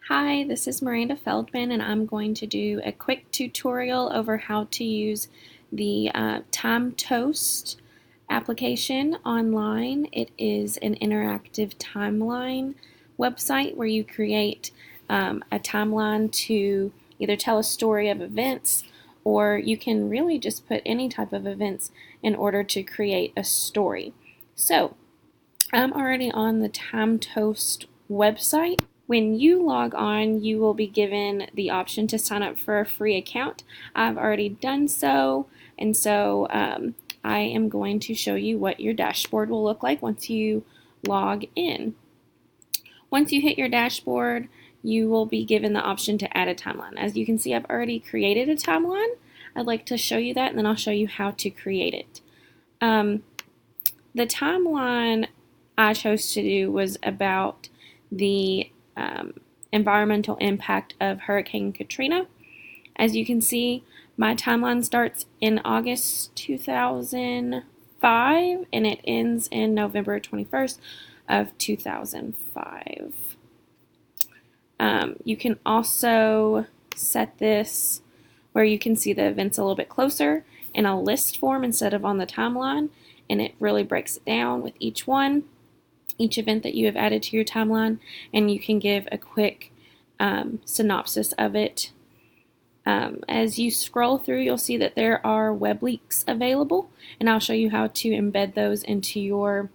Hi, this is Miranda Feldman, and I'm going to do a quick tutorial over how to use the Timetoast application online. It is an interactive timeline website where you create a timeline to either tell a story of events, or you can really just put any type of events in order to create a story. So I'm already on the Timetoast website. When you log on, you will be given the option to sign up for a free account. I've already done so, and so I am going to show you what your dashboard will look like once you log in. Once you hit your dashboard, you will be given the option to add a timeline. As you can see, I've already created a timeline. I'd like to show you that, and then I'll show you how to create it. The timeline I chose to do was about the environmental impact of Hurricane Katrina. As you can see, my timeline starts in August 2005 and it ends in November 21st of 2005. You can also set this where you can see the events a little bit closer in a list form instead of on the timeline, and it really breaks it down with each event that you have added to your timeline, and you can give a quick synopsis of it. As you scroll through, you'll see that there are web links available, and I'll show you how to embed those into your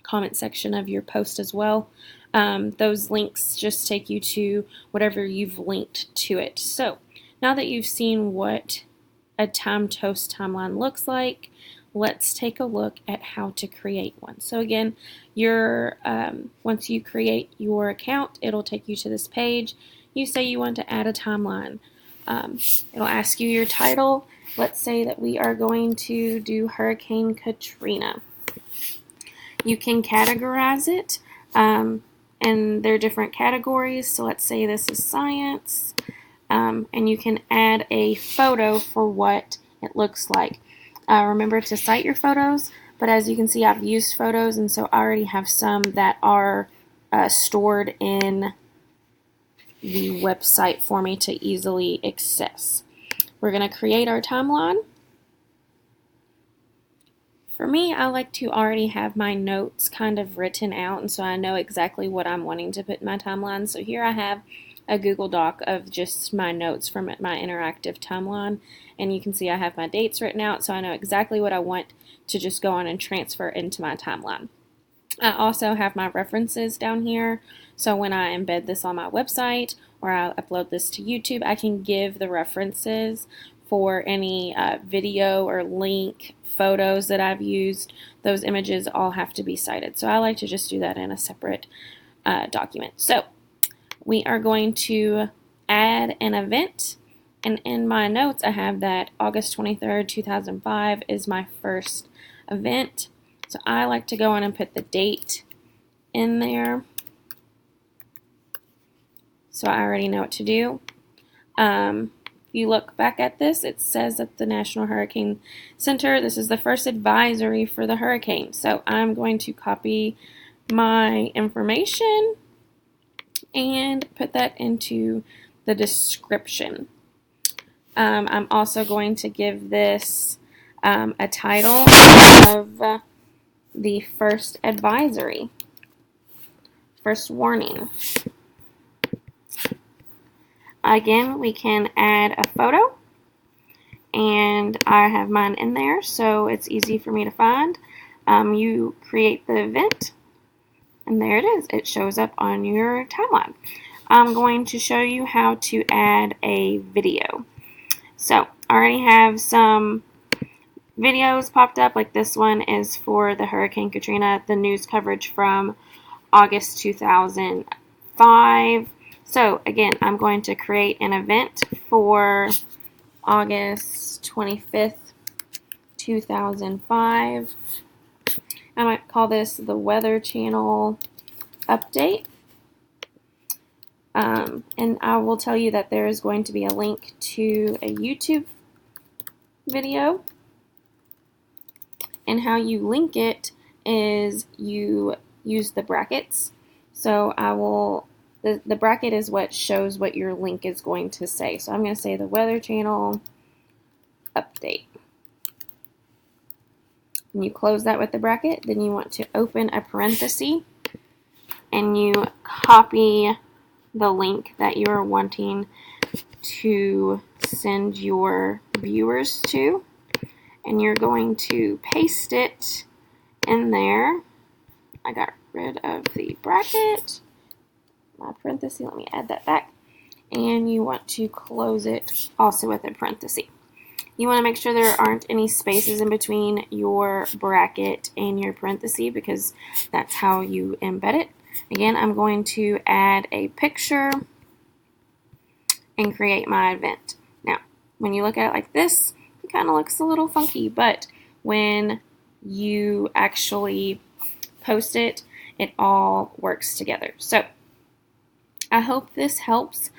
comment section of your post as well. Those links just take you to whatever you've linked to it. So now that you've seen what a Timetoast timeline looks like, let's take a look at how to create one. So again, once you create your account, it'll take you to this page. You say you want to add a timeline. It'll ask you your title. Let's say that we are going to do Hurricane Katrina. You can categorize it, and there are different categories. So let's say this is science, and you can add a photo for what it looks like. Remember to cite your photos, but as you can see, I've used photos, and so I already have some that are stored in the website for me to easily access. We're going to create our timeline. For me, I like to already have my notes kind of written out, and so I know exactly what I'm wanting to put in my timeline. So here I have a Google Doc of just my notes from my interactive timeline, and you can see I have my dates written out, so I know exactly what I want to just go on and transfer into my timeline. I also have my references down here, so when I embed this on my website or I upload this to YouTube, I can give the references for any video or link photos that I've used. Those images all have to be cited, so I like to just do that in a separate document. So we are going to add an event, and in my notes I have that August 23rd, 2005 is my first event. So I like to go in and put the date in there, so I already know what to do. If you look back at this, it says at the National Hurricane Center, this is the first advisory for the hurricane. So I'm going to copy my information and put that into the description. I'm also going to give this a title of the first advisory, first warning. Again, we can add a photo, and I have mine in there so it's easy for me to find. You create the event, and there it is. It shows up on your timeline. I'm going to show you how to add a video. So I already have some videos popped up, like this one is for the Hurricane Katrina, the news coverage from August 2005. So again, I'm going to create an event for August 25th, 2005. I might call this the Weather Channel update. And I will tell you that there is going to be a link to a YouTube video. And how you link it is you use the brackets. So I will The bracket is what shows what your link is going to say. So I'm going to say the Weather Channel update. And you close that with the bracket. Then you want to open a parenthesis and you copy the link that you are wanting to send your viewers to. And you're going to paste it in there. I got rid of the bracket. My parenthesis, let me add that back. And you want to close it also with a parenthesis. You want to make sure there aren't any spaces in between your bracket and your parenthesis because that's how you embed it. Again, I'm going to add a picture and create my event. Now, when you look at it like this, it kind of looks a little funky, but when you actually post it, it all works together. So I hope this helps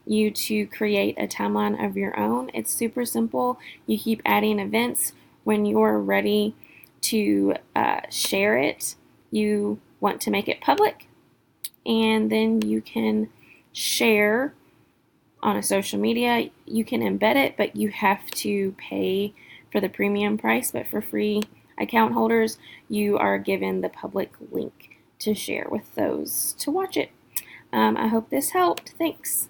you to create a timeline of your own. It's super simple. You keep adding events. When you're ready to share it, you want to make it public, and then you can share on a social media. You can embed it, but you have to pay for the premium price. But for free account holders, you are given the public link to share with those to watch it. I hope this helped. Thanks.